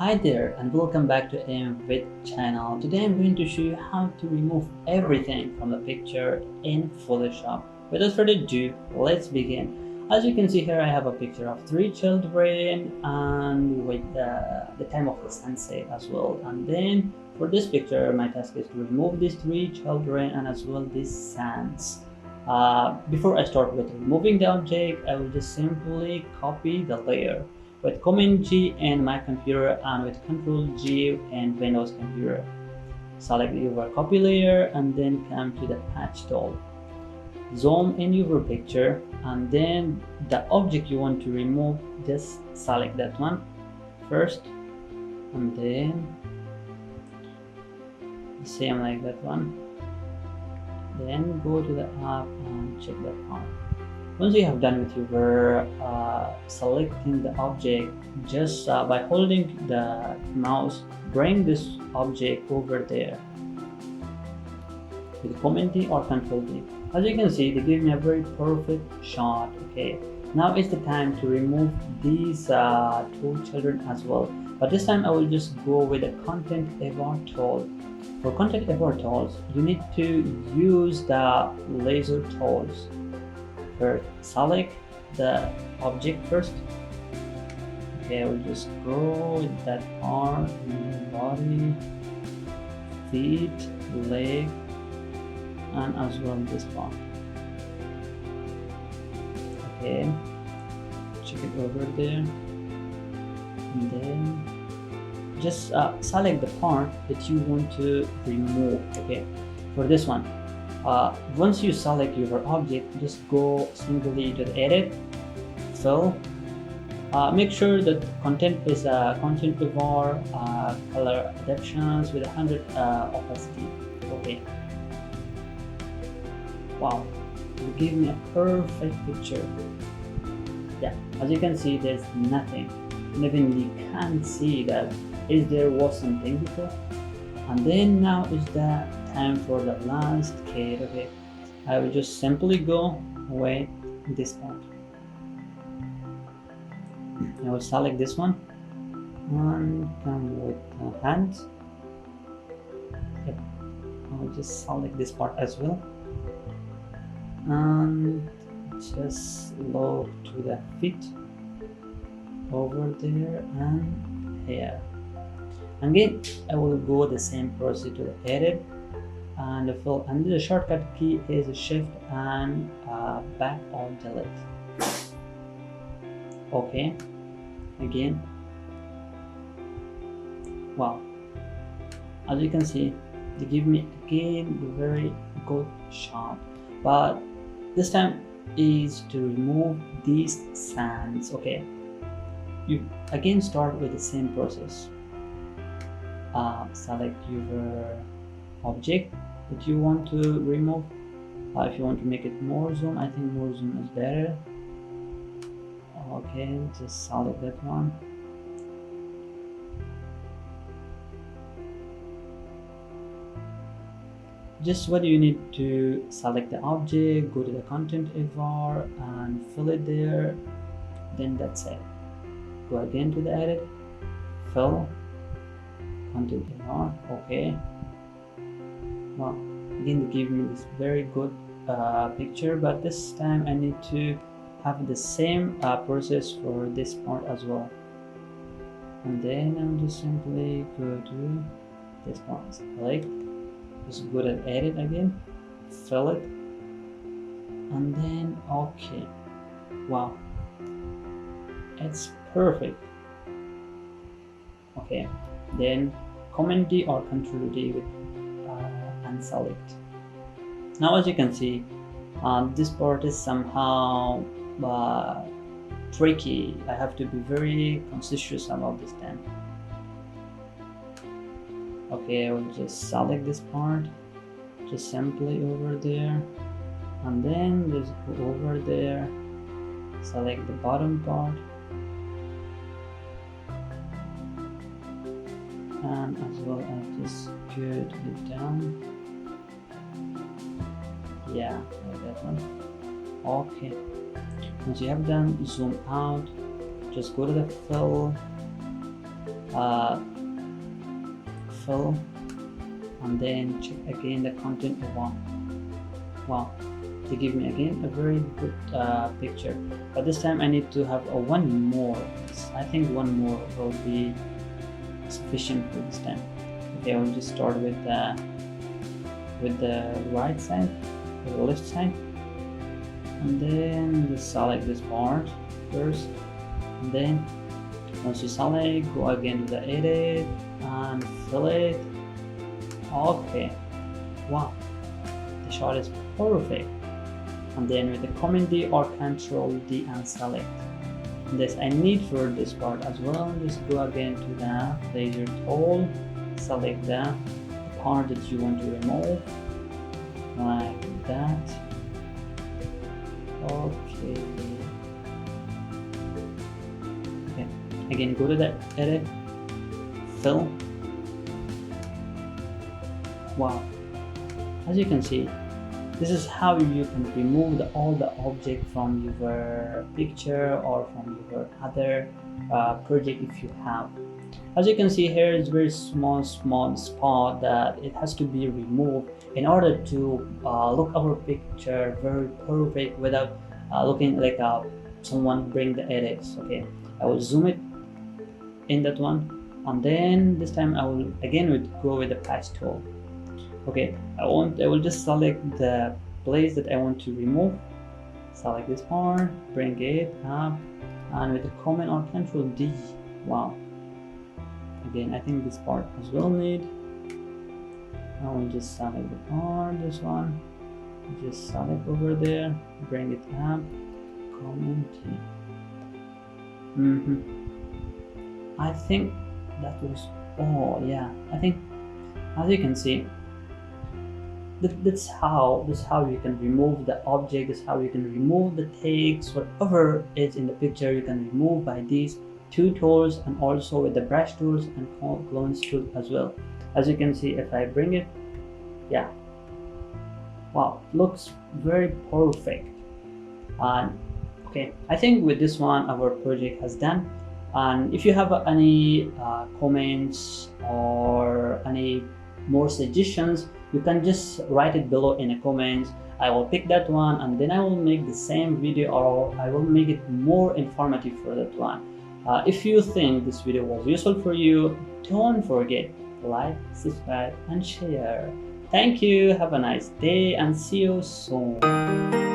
Hi there and welcome back to AMvid Channel. Today I'm going to show you how to remove everything from the picture in Photoshop. Without further ado, let's begin. As you can see here, I have a picture of three children and with the time of the sunset as well. And then for this picture, my task is to remove these three children and as well these sands. Before I start with removing the object, I will just simply copy the layer with Command G in my computer and with Control G in Windows computer. Select your copy layer and then come to the patch tool. Zoom in your picture and then the object you want to remove, just select that one first and then same like that one. Then go to the app and check that out. Once you have done with your selecting the object, just by holding the mouse, bring this object over there with Command D or Control D. As you can see, they give me a very perfect shot. Okay, now is the time to remove these two children as well. But this time I will just go with the Content Eval tool. For Content Eval tools, you need to use the laser tools. First, select the object first. Okay, I will just go with that part, body, feet, leg, and as well this part. Okay, check it over there, and then just select the part that you want to remove. Okay, for this one. Once you select your object, just go simply to the edit, fill. Make sure that content is content eval color adaptations with 100 opacity. Okay. Wow, you give me a perfect picture. Yeah, as you can see, there's nothing. And even you can't see that there was something before. And then now is the time for the last kit. Okay, I will just simply go with this part. I will select this one and come with the hands. Yep. I will just select this part as well and just look to the feet over there and here. Again, I will go the same process to the edit and fill, and the shortcut key is shift and back or delete. Okay, again. Wow, as you can see, they give me again the very good shot, but this time is to remove these sands. Okay, you again start with the same process. Select your object that you want to remove. If you want to make it more zoom, I think more zoom is better. Okay, just select that one. Just what you need to select the object, go to the content eval and fill it there. Then that's it. Go again to the edit, fill, content eval. Okay. Wow, again they give me this very good picture, but this time I need to have the same process for this part as well. And then I'm just simply go to this part, select, just go to edit again, fill it, and then okay. Wow, it's perfect. Okay, then Command D or Control D with and select. Now as you can see, this part is somehow tricky. I have to be very conscious about this time. Okay, I will just select this part, just simply over there, and then just go over there, select the bottom part, and as well as just go to the down. Yeah, like that one. Okay, once you have done, zoom out, just go to the fill, uh, fill, and then check again the content. Wow, they give me again a very good picture, but this time I need to have one more. I think one more will be sufficient for this time. Okay, I will just start with the right side or the left side, and then just select this part first, and then once you select, go again to the edit and fill it. Okay, wow, the shot is perfect. And then with the Command D or Control D and select this. I need for this part as well. Just go again to the laser tool, select the part that you want to remove, like that. Okay. Again, go to the edit, fill. Wow, as you can see, this is how you can remove all the object from your picture or from your other project if you have. As you can see here, it's very small spot that it has to be removed in order to look our picture very perfect without looking like someone bring the edits. Okay, I will zoom it in that one, and then this time I will again go with the patch tool. Okay, I will just select the place that I want to remove, select this part, bring it up, and with the Command or Control D. Wow, again I think this part as well need. I will just select the part, this one, just select over there, bring it up, Command D. I think that was all. Yeah, I think as you can see, that's how you can remove the object. That's how you can remove the text, whatever is in the picture you can remove by these two tools, and also with the brush tools and clones tool as well. As you can see, if I bring it, yeah, wow, looks very perfect. And okay, I think with this one our project has done. And if you have any comments or any more suggestions, you can just write it below in the comments. I will pick that one, and then I will make the same video, or I will make it more informative for that one. If you think this video was useful for you, don't forget to like, subscribe and share. Thank you, have a nice day, and see you soon.